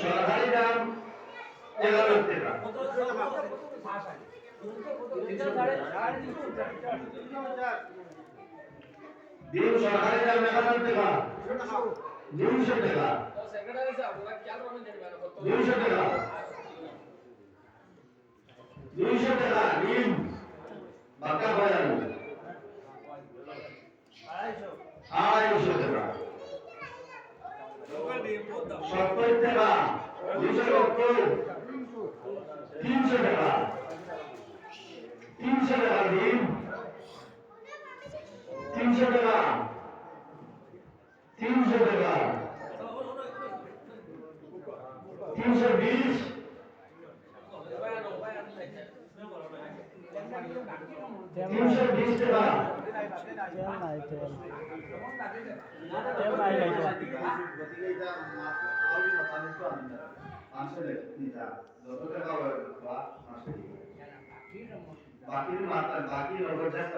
সরকারি দাম 11 টাকা। ডিম সরকারি দাম 11 টাকা। 200 টাকা। 200 টাকা। 200 টাকা ডিম বাটা বাজার 250 টাকা। 70 টাকা। 270 300 টাকা। 300 টাকা ডিম 300 টাকা। 300 টাকা। 320 320 টাকা। बाकी नंबर जास्त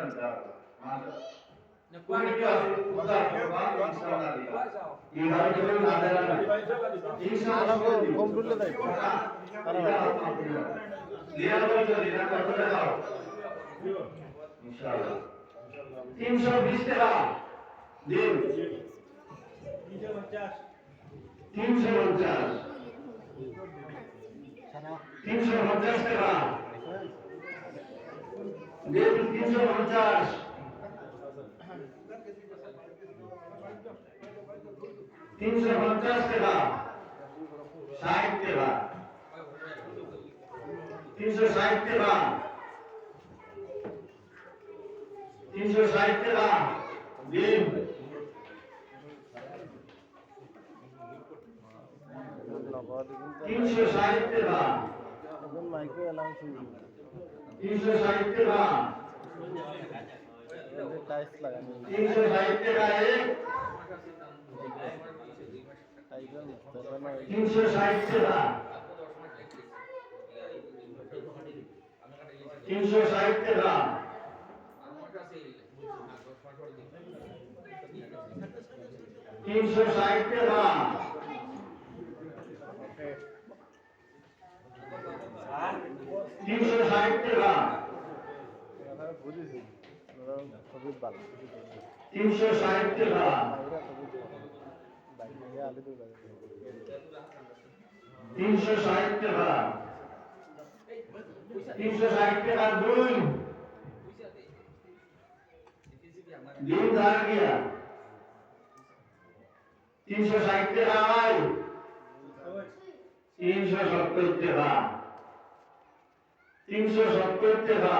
इंशाल्लाह 320 টাকা দিন 350 350 টাকা দিন 350 350 টাকা 60 টাকা 360 টাকা 360 টাকা দিন 360 টাকা 360 টাকা 360 টাকা এক 360 টাকা 360 টাকা 360 টাকা 360 টাকা 360 টাকা 360 টাকা 360 টাকা দুই दिन आ गया 360 টাকা আয় 370 টাকা 370 টাকা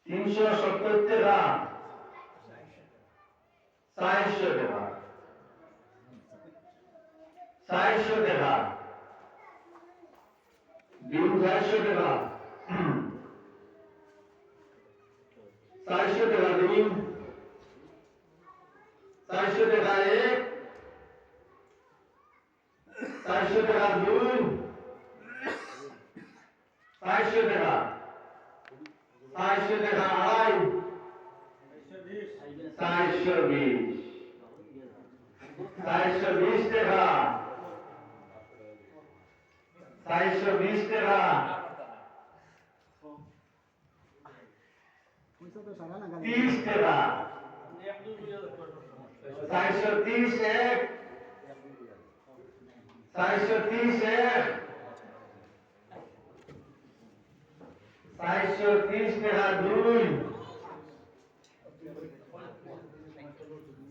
370 টাকা 400 টাকা 400 টাকা दिन 400 টাকা 400 টাকা দিন 400 টাকা এক 400 টাকা দুই 400 টাকা 400 টাকা আড়াই 420 420 টাকা 420 টাকা 30 টাকা 430 এক 430 এক 430 টাকা দুই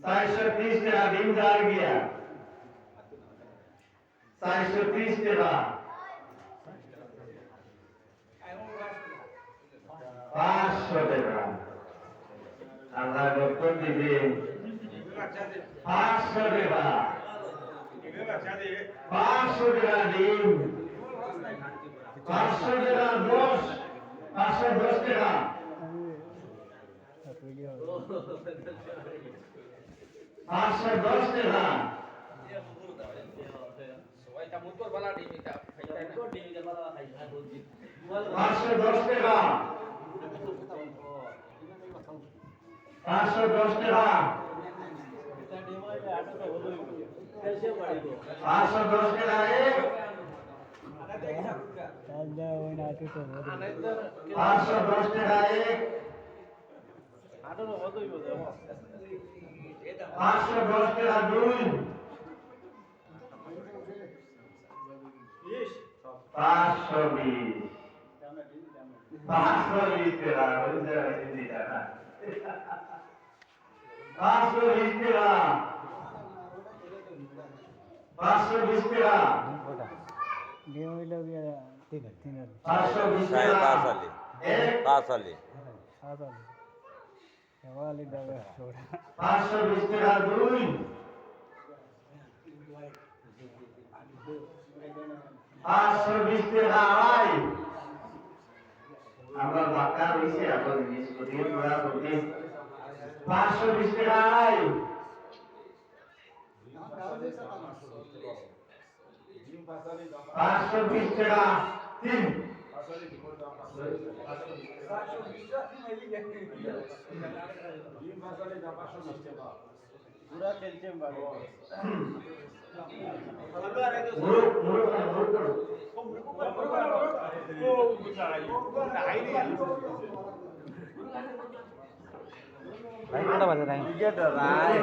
430 টাকা ডিম দাঁড় গিয়া 430 টাকা 500 টাকা আল্লাহ বরকত দিবে 500 টাকা 500 টাকা ডিম 500 টাকা 10 510 টাকা 510 টাকা 510 টাকা 510 টাকা 510 টাকা এক 510 টাকা এক 510 টাকা দুই 520 টাকা ওই জায়গায় দিতে না 520 টাকা 520 টাকা 520 টাকা এক 520 টাকা দুই 520 টাকা আড়াই আমরা বাক্কা রয়েছে আপনার জিনিস প্রতি পুরা প্রতি 520 টাকা আড়াই 520 টাকা তিন 5 বাজে নাই রায়